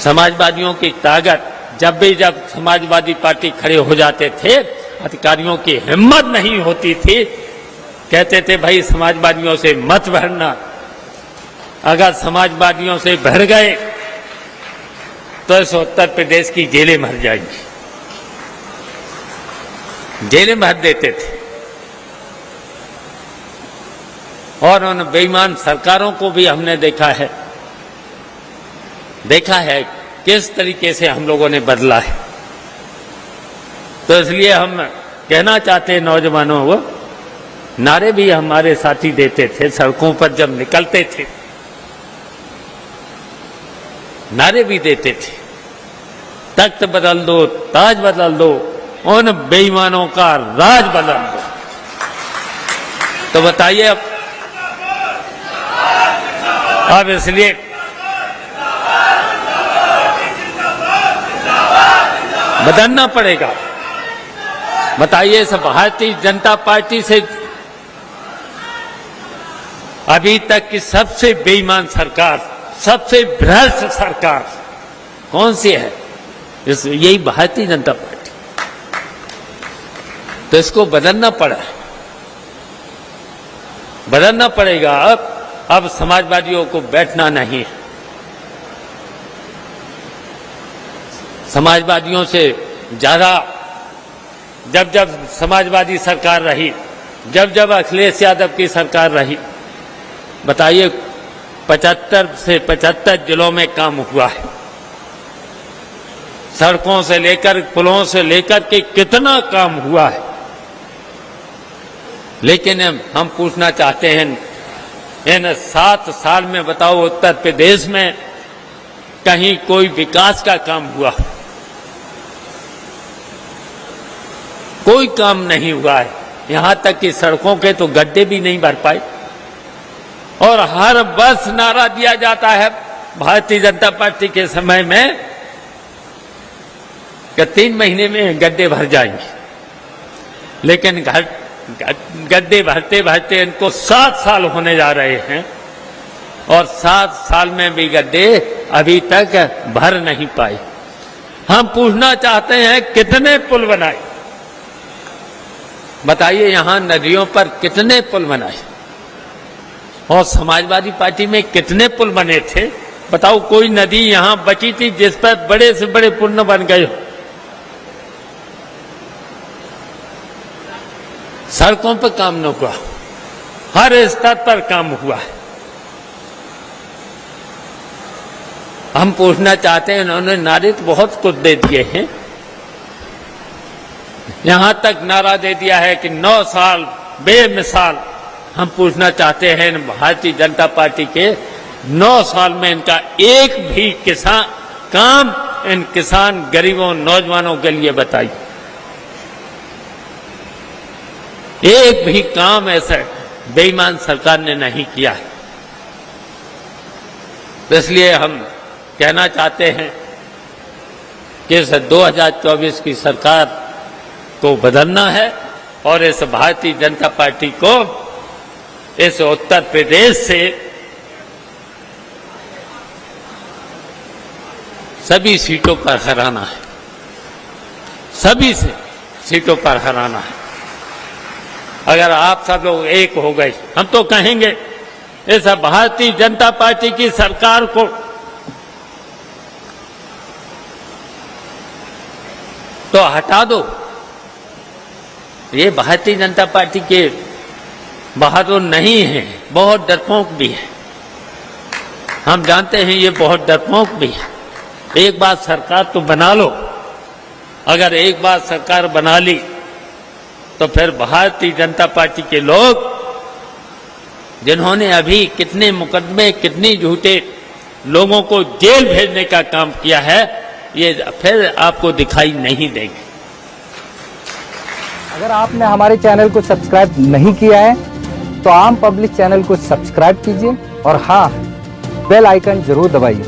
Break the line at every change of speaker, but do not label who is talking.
समाजवादियों की ताकत, जब समाजवादी पार्टी खड़े हो जाते थे, अधिकारियों की हिम्मत नहीं होती थी, कहते थे भाई समाजवादियों से मत भिड़ना, अगर समाजवादियों से भिड़ गए तो इस उत्तर प्रदेश की जेलें भर जाएंगी, जेलें भर देते थे। और उन बेईमान सरकारों को भी हमने देखा है किस तरीके से हम लोगों ने बदला है। तो इसलिए हम कहना चाहते हैं नौजवानों को, नारे भी हमारे साथी देते थे सड़कों पर जब निकलते थे, नारे भी देते थे, तख्त बदल दो, ताज बदल दो, उन बेईमानों का राज बदल दो। तो बताइए अब इसलिए बदलना पड़ेगा। बताइए, सब भारतीय जनता पार्टी से अभी तक की सबसे बेईमान सरकार, सबसे भ्रष्ट सरकार कौन सी है? यही भारतीय जनता पार्टी। तो इसको बदलना पड़ेगा। अब समाजवादियों को बैठना नहीं है। समाजवादियों से ज्यादा जब समाजवादी सरकार रही, जब अखिलेश यादव की सरकार रही, बताइए 75 से 75 जिलों में काम हुआ है। सड़कों से लेकर, पुलों से लेकर के कितना काम हुआ है। लेकिन हम पूछना चाहते हैं, इन 7 साल में बताओ उत्तर प्रदेश में कहीं कोई विकास का काम हुआ? कोई काम नहीं हुआ है। यहां तक कि सड़कों के तो गड्ढे भी नहीं भर पाए। और हर वर्ष नारा दिया जाता है भारतीय जनता पार्टी के समय में कि 3 महीने में गड्ढे भर जाएंगे। लेकिन गड्ढे भरते भरते इनको 7 साल होने जा रहे हैं और 7 साल में भी गड्ढे अभी तक भर नहीं पाए। हम पूछना चाहते हैं, कितने पुल बनाए? बताइए, यहां नदियों पर कितने पुल बनाए? और समाजवादी पार्टी में कितने पुल बने थे? बताओ, कोई नदी यहां बची थी जिस पर बड़े से बड़े पुल न बन गए हो? सड़कों पर काम न हुआ, हर स्तर पर काम हुआ है। हम पूछना चाहते हैं, इन्होंने नारे तो बहुत कुछ दे दिए हैं। यहां तक नारा दे दिया है कि 9 साल बेमिसाल। हम पूछना चाहते हैं, भारतीय जनता पार्टी के 9 साल में इनका एक भी किसान काम इन किसान, गरीबों, नौजवानों के लिए बताइए। एक भी काम ऐसा बेईमान सरकार ने नहीं किया है। इसलिए हम कहना चाहते हैं कि इस 2024 की सरकार को बदलना है और इस भारतीय जनता पार्टी को इस उत्तर प्रदेश से सभी सीटों पर हराना है, सभी सीटों पर हराना है। अगर आप सब लोग एक हो गए, हम तो कहेंगे इस भारतीय जनता पार्टी की सरकार को तो हटा दो। ये भारतीय जनता पार्टी के बहादुर नहीं है, बहुत डरपोक भी है। हम जानते हैं ये बहुत डरपोक भी है। एक बार सरकार तो बना लो। अगर एक बार सरकार बना ली तो फिर भारतीय जनता पार्टी के लोग, जिन्होंने अभी कितने मुकदमे, कितने झूठे लोगों को जेल भेजने का काम किया है, ये फिर आपको दिखाई नहीं देंगे।
अगर आपने हमारे चैनल को सब्सक्राइब नहीं किया है तो आम पब्लिक चैनल को सब्सक्राइब कीजिए और हाँ, बेल आइकन जरूर दबाइए।